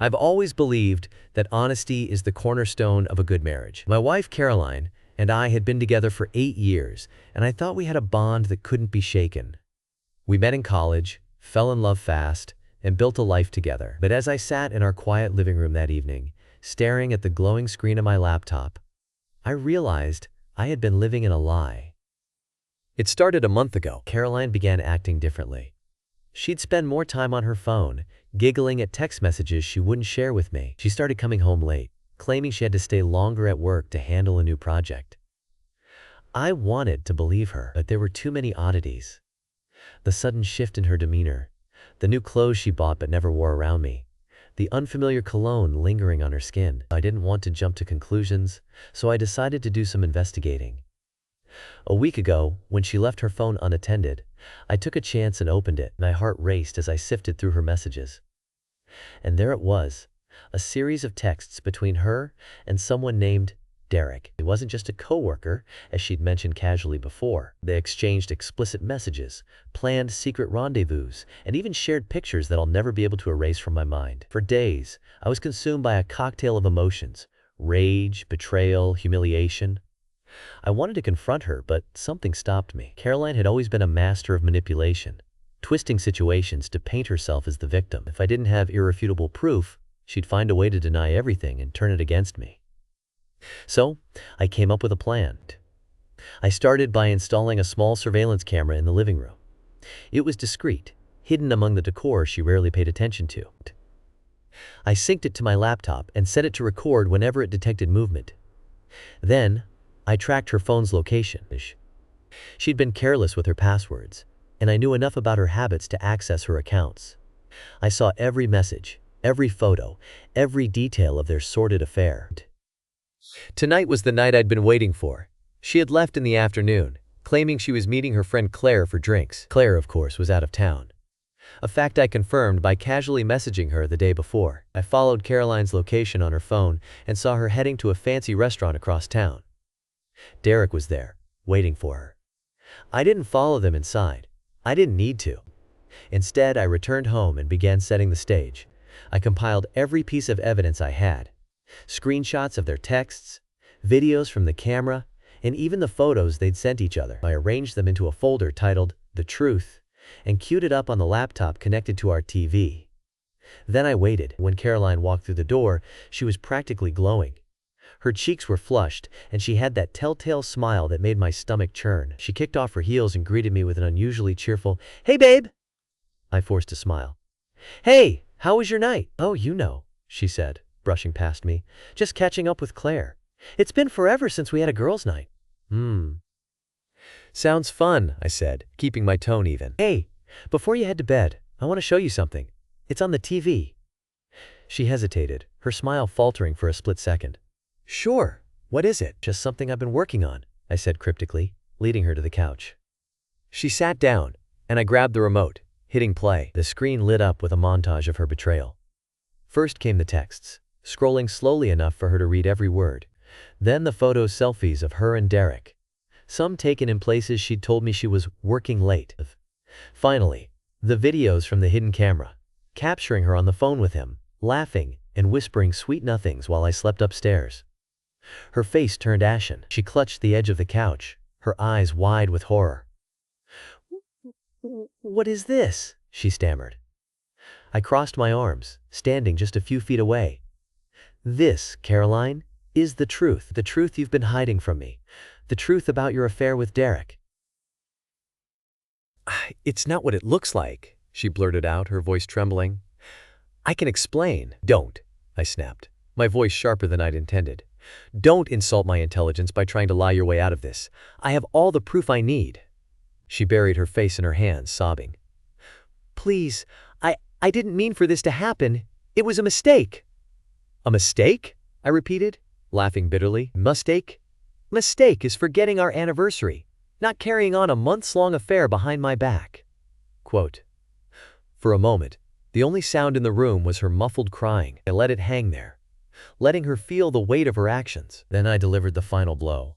I've always believed that honesty is the cornerstone of a good marriage. My wife, Caroline, and I had been together for 8 years, and I thought we had a bond that couldn't be shaken. We met in college, fell in love fast, and built a life together. But as I sat in our quiet living room that evening, staring at the glowing screen of my laptop, I realized I had been living in a lie. It started a month ago. Caroline began acting differently. She'd spend more time on her phone, giggling at text messages she wouldn't share with me. She started coming home late, claiming she had to stay longer at work to handle a new project. I wanted to believe her, but there were too many oddities. The sudden shift in her demeanor, the new clothes she bought but never wore around me, the unfamiliar cologne lingering on her skin. I didn't want to jump to conclusions, so I decided to do some investigating. A week ago, when she left her phone unattended, I took a chance and opened it. My heart raced as I sifted through her messages. And there it was, a series of texts between her and someone named Derek. It wasn't just a coworker, as she'd mentioned casually before. They exchanged explicit messages, planned secret rendezvous, and even shared pictures that I'll never be able to erase from my mind. For days, I was consumed by a cocktail of emotions: rage, betrayal, humiliation. I wanted to confront her, but something stopped me. Caroline had always been a master of manipulation, twisting situations to paint herself as the victim. If I didn't have irrefutable proof, she'd find a way to deny everything and turn it against me. So, I came up with a plan. I started by installing a small surveillance camera in the living room. It was discreet, hidden among the decor she rarely paid attention to. I synced it to my laptop and set it to record whenever it detected movement. Then, I tracked her phone's location. She'd been careless with her passwords, and I knew enough about her habits to access her accounts. I saw every message, every photo, every detail of their sordid affair. Tonight was the night I'd been waiting for. She had left in the afternoon, claiming she was meeting her friend Claire for drinks. Claire, of course, was out of town, a fact I confirmed by casually messaging her the day before. I followed Caroline's location on her phone and saw her heading to a fancy restaurant across town. Derek was there, waiting for her. I didn't follow them inside. I didn't need to. Instead, I returned home and began setting the stage. I compiled every piece of evidence I had: screenshots of their texts, videos from the camera, and even the photos they'd sent each other. I arranged them into a folder titled "The Truth" and queued it up on the laptop connected to our TV. Then I waited. When Caroline walked through the door, she was practically glowing. Her cheeks were flushed, and she had that telltale smile that made my stomach churn. She kicked off her heels and greeted me with an unusually cheerful, "Hey, babe!" I forced a smile. "Hey, how was your night?" "Oh, you know," she said, brushing past me. "Just catching up with Claire. It's been forever since we had a girls' night." "Sounds fun," I said, keeping my tone even. "Hey, before you head to bed, I want to show you something. It's on the TV." She hesitated, her smile faltering for a split second. "Sure. What is it?" "Just something I've been working on," I said cryptically, leading her to the couch. She sat down, and I grabbed the remote, hitting play. The screen lit up with a montage of her betrayal. First came the texts, scrolling slowly enough for her to read every word. Then the photos, selfies of her and Derek, some taken in places she'd told me she was working late. Finally, the videos from the hidden camera, capturing her on the phone with him, laughing and whispering sweet nothings while I slept upstairs. Her face turned ashen. She clutched the edge of the couch, her eyes wide with horror. "What is this?" she stammered. I crossed my arms, standing just a few feet away. "This, Caroline, is the truth you've been hiding from me, the truth about your affair with Derek." "It's not what it looks like," she blurted out, her voice trembling. "I can explain." "Don't," I snapped, my voice sharper than I'd intended. "Don't insult my intelligence by trying to lie your way out of this. I have all the proof I need." She buried her face in her hands, sobbing. "Please, I didn't mean for this to happen. It was a mistake." "A mistake?" I repeated, laughing bitterly. "Mistake? Mistake is forgetting our anniversary, not carrying on a months-long affair behind my back." Quote. For a moment, the only sound in the room was her muffled crying. I let it hang there, letting her feel the weight of her actions. Then I delivered the final blow.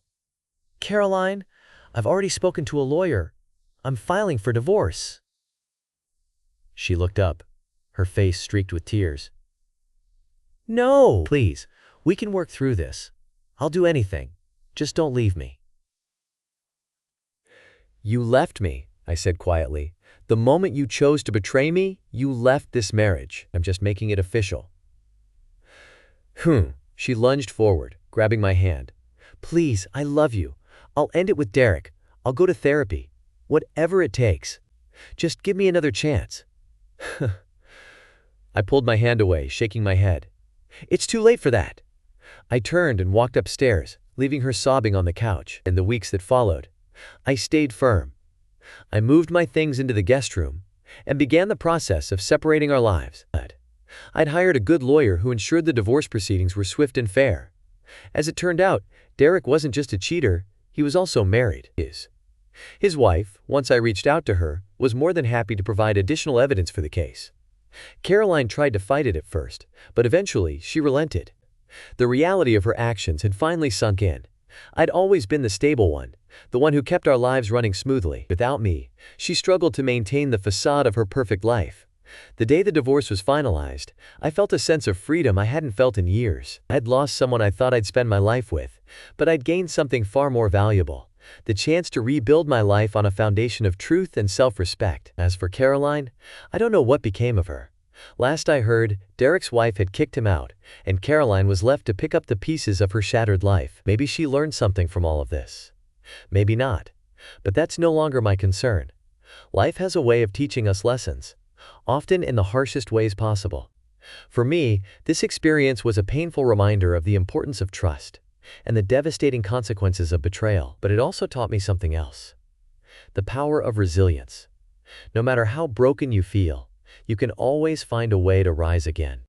"Caroline, I've already spoken to a lawyer. I'm filing for divorce." She looked up, her face streaked with tears. No! Please, we can work through this. I'll do anything. Just don't leave me. You left me, I said quietly. The moment you chose to betray me, you left this marriage. I'm just making it official. She lunged forward, grabbing my hand. Please, I love you. I'll end it with Derek. I'll go to therapy. Whatever it takes. Just give me another chance. I pulled my hand away, shaking my head. It's too late for that. I turned and walked upstairs, leaving her sobbing on the couch. In the weeks that followed, I stayed firm. I moved my things into the guest room and began the process of separating our lives. I'd hired a good lawyer who ensured the divorce proceedings were swift and fair. As it turned out, Derek wasn't just a cheater, he was also married. His wife, once I reached out to her, was more than happy to provide additional evidence for the case. Caroline tried to fight it at first, but eventually she relented. The reality of her actions had finally sunk in. I'd always been the stable one, the one who kept our lives running smoothly. Without me, she struggled to maintain the facade of her perfect life. The day the divorce was finalized, I felt a sense of freedom I hadn't felt in years. I'd lost someone I thought I'd spend my life with, but I'd gained something far more valuable: the chance to rebuild my life on a foundation of truth and self-respect. As for Caroline, I don't know what became of her. Last I heard, Derek's wife had kicked him out, and Caroline was left to pick up the pieces of her shattered life. Maybe she learned something from all of this. Maybe not. But that's no longer my concern. Life has a way of teaching us lessons, often in the harshest ways possible. For me, this experience was a painful reminder of the importance of trust and the devastating consequences of betrayal. But it also taught me something else: the power of resilience. No matter how broken you feel, you can always find a way to rise again.